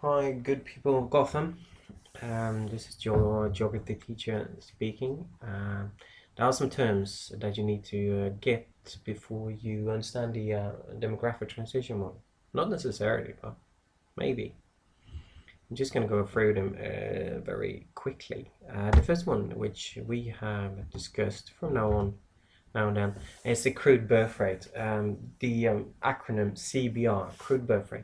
Hi, good people of Gotham. This is your geography teacher speaking. There are some terms that you need to get before you understand the demographic transition model. Not necessarily, but maybe. I'm just going to go through them very quickly. The first one, which we have discussed from now and then, is the crude birth rate. The acronym CBR, crude birth rate.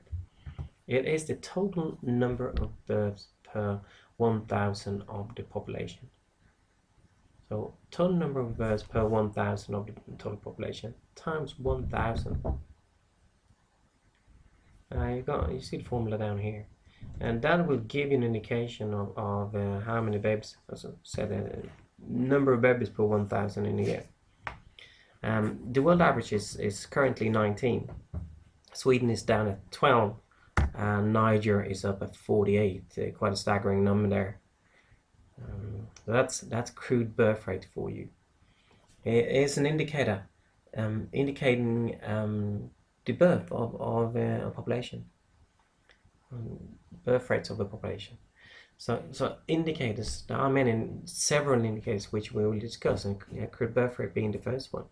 It is the total number of births per 1,000 of the population. So total number of births per 1,000 of the total population times 1,000. You see the formula down here, and that will give you an indication of how many babies. As I said, number of babies per 1,000 in a year. The world average is currently 19. Sweden is down at 12. And Niger is up at 48, quite a staggering number there. That's crude birth rate for you. It is an indicator indicating the birth of a population, birth rates of a population. So indicators, there are several indicators which we will discuss, and crude birth rate being the first one.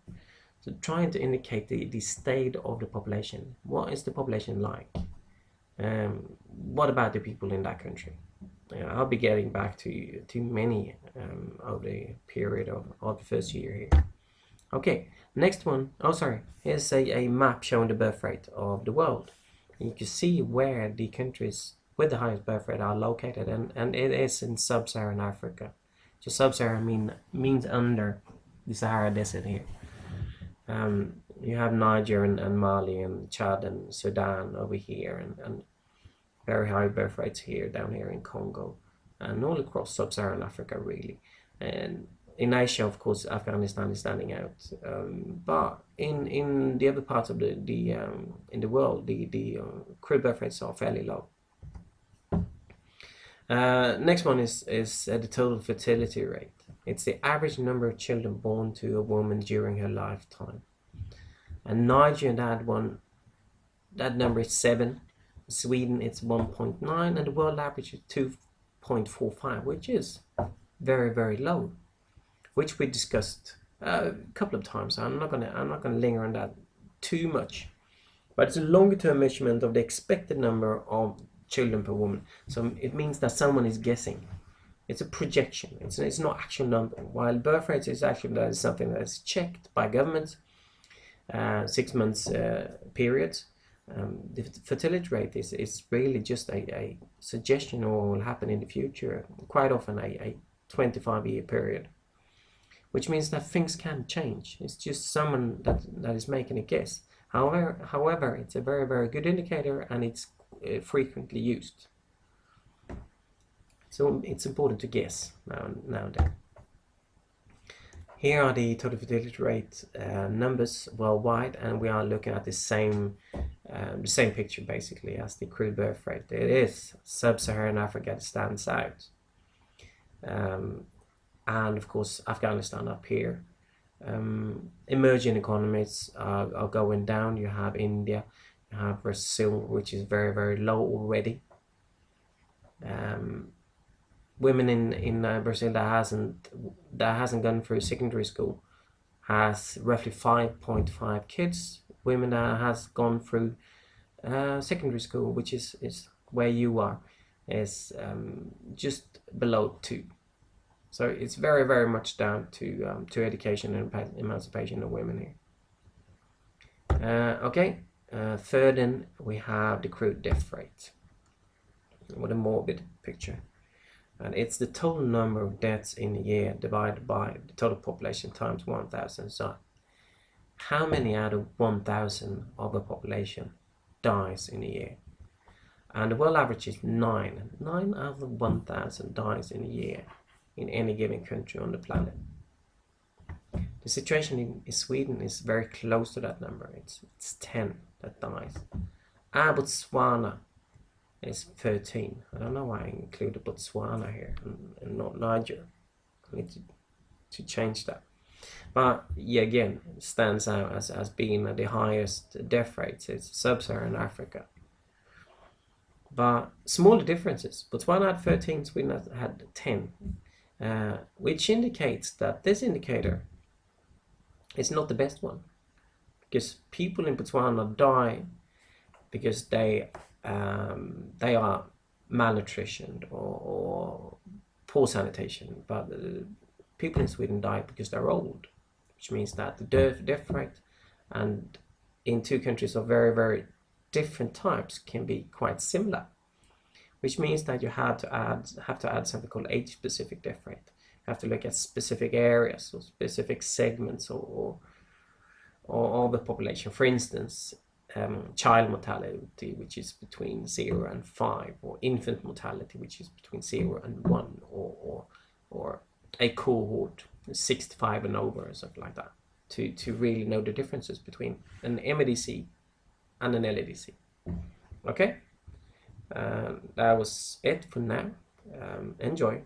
So trying to indicate the state of the population. What is the population like? What about the people in that country? I'll be getting back to many of the period of the first year here. Okay, next one. Oh, sorry. Here's a map showing the birth rate of the world. And you can see where the countries with the highest birth rate are located, and it is in sub-Saharan Africa. So sub-Saharan means under the Sahara Desert here. You have Niger and Mali and Chad and Sudan over here, and very high birth rates down here in Congo, and all across sub-Saharan Africa really. And in Asia, of course, Afghanistan is standing out, but in the other parts of the in the world, the crude birth rates are fairly low. Next one is the total fertility rate. It's the average number of children born to a woman during her lifetime. And Niger, that number is 7. Sweden, it's 1.9, and the world average is 2.45, which is very, very low, which we discussed a couple of times. I'm not gonna linger on that too much, but it's a longer-term measurement of the expected number of children per woman. So it means that someone is guessing. It's a projection. It's not actual number. While birth rates is actually that is something that is checked by governments, 6 months periods. The fertility rate is really just a suggestion of what will happen in the future. Quite often a 25-year period, which means that things can change. It's just someone that is making a guess. However, it's a very, very good indicator, and it's frequently used. So it's important to guess now and then. Here are the total fertility rate numbers worldwide, and we are looking at the same picture basically as the crude birth rate. It is sub-Saharan Africa that stands out, and of course Afghanistan up here. Emerging economies are going down. You have India, you have Brazil, which is very, very low already. Women in Brazil that hasn't gone through secondary school has roughly 5.5 kids. Women that has gone through secondary school, which is where you are, is just below 2. So it's very, very much down to education and emancipation of women here. Okay, third in we have the crude death rate. What a morbid picture. And it's the total number of deaths in a year divided by the total population times 1,000. So how many out of 1,000 of a population dies in a year? And the world average is 9. 9 out of 1,000 dies in a year in any given country on the planet. The situation in Sweden is very close to that number. It's 10 that dies. Botswana is 13. I don't know why I included Botswana here and not Niger. I need to change that. But yeah, again, it stands out as being the highest death rates. It's sub-Saharan Africa. but smaller differences. Botswana had 13, Sweden had 10, which indicates that this indicator is not the best one, because people in Botswana die because they are malnutrition or poor sanitation, but people in Sweden die because they're old, which means that the death rate and in two countries of very, very different types can be quite similar, which means that you have to add something called age-specific death rate. You have to look at specific areas or specific segments or the population. For instance, child mortality, which is between 0 and 5, or infant mortality, which is between 0 and 1, or a cohort 65 and over, or something like that, to really know the differences between an MEDC and an LADC. Okay, that was it for now. Enjoy.